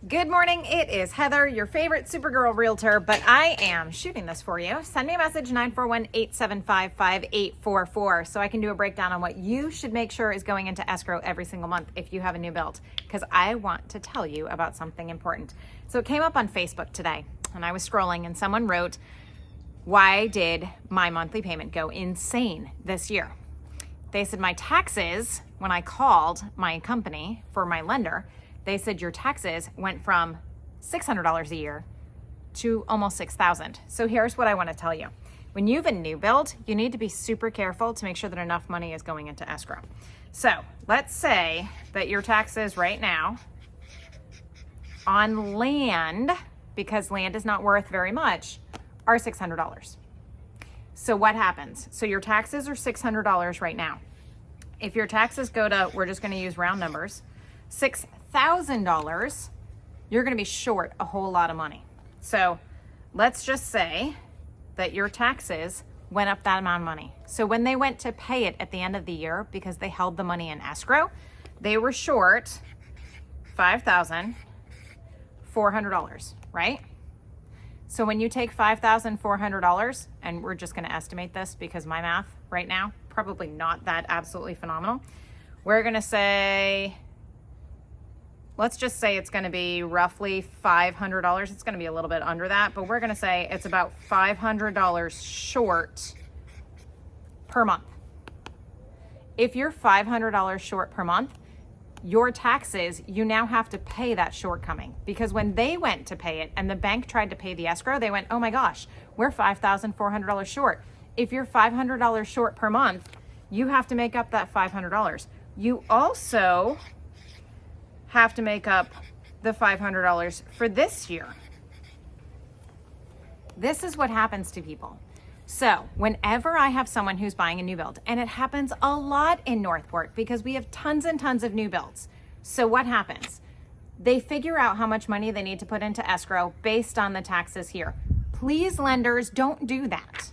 Good morning, it is Heather, your favorite Supergirl realtor, but I am shooting this for you. Send me a message, 941-875-5844, so I can do a breakdown on what you should make sure is going into escrow every single month if you have a new build, because I want to tell you about something important. So it came up on Facebook today, and I was scrolling, and someone wrote, why did my monthly payment go insane this year? They said my taxes, when I called my company for my lender, they said your taxes went from $600 a year to almost $6,000. So here's what I want to tell you. When you have a new build, you need to be super careful to make sure that enough money is going into escrow. So let's say that your taxes right now on land, because land is not worth very much, are $600. So what happens? So your taxes are $600 right now. If your taxes go to, we're just going to use round numbers, $6,000, you're going to be short a whole lot of money. So let's just say that your taxes went up that amount of money. So when they went to pay it at the end of the year, because they held the money in escrow, they were short $5,400, right? So when you take $5,400, and we're just going to estimate this because my math right now, probably not that absolutely phenomenal. We're going to say, let's just say it's going to be roughly $500. It's going to be a little bit under that, but we're going to say it's about $500 short per month. If you're $500 short per month, your taxes, you now have to pay that shortcoming, because when they went to pay it and the bank tried to pay the escrow, they went, oh my gosh, we're $5,400 short. If you're $500 short per month, you have to make up that $500. You also have to make up the $500 for this year. This is what happens to people. So whenever I have someone who's buying a new build, and it happens a lot in Northport because we have tons and tons of new builds. So what happens? They figure out how much money they need to put into escrow based on the taxes here. Please, lenders, don't do that.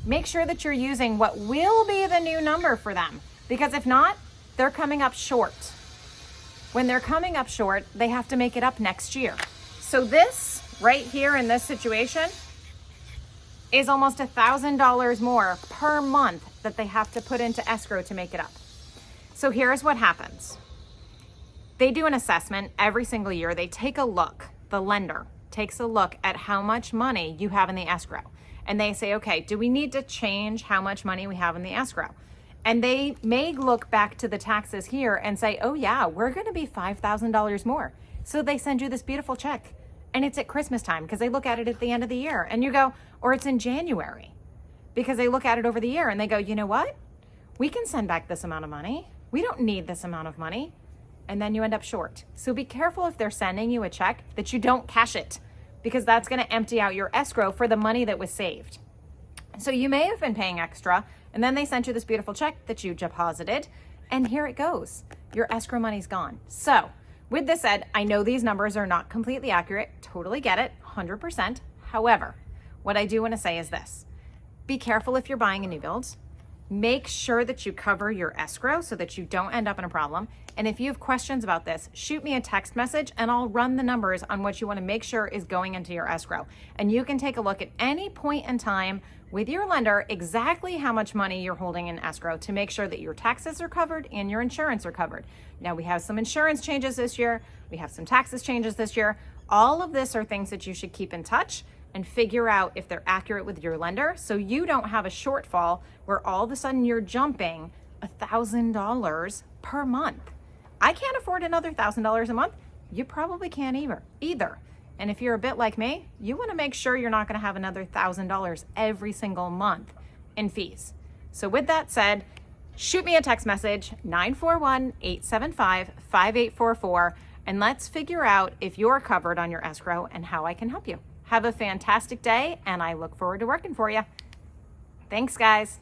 Make sure that you're using what will be the new number for them, because if not, they're coming up short. When they're coming up short, they have to make it up next year. So this right here in this situation is almost $1,000 more per month that they have to put into escrow to make it up. So here's what happens. They do an assessment every single year. They take a look, the lender takes a look at how much money you have in the escrow. And they say, okay, do we need to change how much money we have in the escrow? And they may look back to the taxes here and say, oh yeah, we're gonna be $5,000 more. So they send you this beautiful check, and it's at Christmas time because they look at it at the end of the year, and you go, or it's in January because they look at it over the year and they go, you know what? We can send back this amount of money. We don't need this amount of money. And then you end up short. So be careful if they're sending you a check that you don't cash it, because that's gonna empty out your escrow for the money that was saved. So you may have been paying extra, and then they sent you this beautiful check that you deposited, and here it goes. Your escrow money's gone. So with this said, I know these numbers are not completely accurate, totally get it, 100%. However, what I do want to say is this. Be careful if you're buying a new build. Make sure that you cover your escrow so that you don't end up in a problem. And if you have questions about this, shoot me a text message and I'll run the numbers on what you want to make sure is going into your escrow. And you can take a look at any point in time with your lender exactly how much money you're holding in escrow to make sure that your taxes are covered and your insurance are covered. Now we have some insurance changes this year. We have some taxes changes this year. All of this are things that you should keep in touch and figure out if they're accurate with your lender, so you don't have a shortfall where all of a sudden you're jumping $1,000 per month. I can't afford another $1,000 a month. You probably can't either. And if you're a bit like me, you want to make sure you're not going to have another $1,000 every single month in fees. So with that said, shoot me a text message, 941-875-5844, and let's figure out if you're covered on your escrow and how I can help you. Have a fantastic day, and I look forward to working for you. Thanks, guys.